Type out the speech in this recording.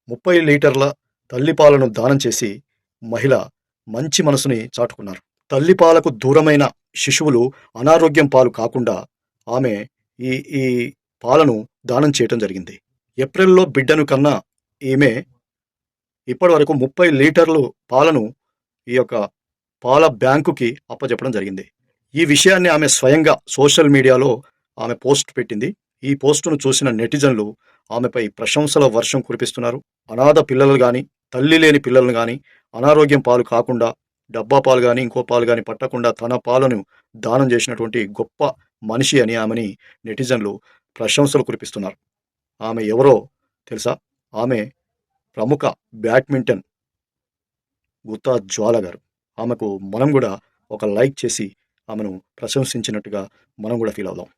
30 లీటర్ల తల్లిపాలను దానం చేసి మహిళ మంచి మనసుని చాటుకున్నారు. తల్లిపాలకు దూరమైన శిశువులు అనారోగ్యం పాలు కాకుండా ఆమె ఈ ఈ పాలను దానం చేయటం జరిగింది. ఏప్రిల్‌లో బిడ్డను కన్న ఈమె ఇప్పటివరకు 30 లీటర్లు పాలను ఈ యొక్క పాల బ్యాంకుకి అప్పజెప్పడం జరిగింది. ఈ విషయాన్ని ఆమె స్వయంగా సోషల్ మీడియాలో ఆమె పోస్ట్ పెట్టింది. ఈ పోస్టును చూసిన నెటిజన్లు ఆమెపై ప్రశంసల వర్షం కురిపిస్తున్నారు. అనాథ పిల్లలు గాని, తల్లి లేని పిల్లలను గాని అనారోగ్యం పాలు కాకుండా, డబ్బా పాలు గాని, ఇంకో పాలు గాని పట్టకుండా తన పాలను దానం చేసినటువంటి గొప్ప మనిషి అని ఆమెని నెటిజన్లు ప్రశంసలు కురిపిస్తున్నారు. ఆమె ఎవరో తెలుసా? ఆమె ప్రముఖ బ్యాడ్మింటన్ గుత్తా జ్వాల గారు. ఆమెకు మనం కూడా ఒక లైక్ చేసి ఆమెను ప్రశంసించినట్టుగా మనం కూడా ఫీల్ అవుదాం.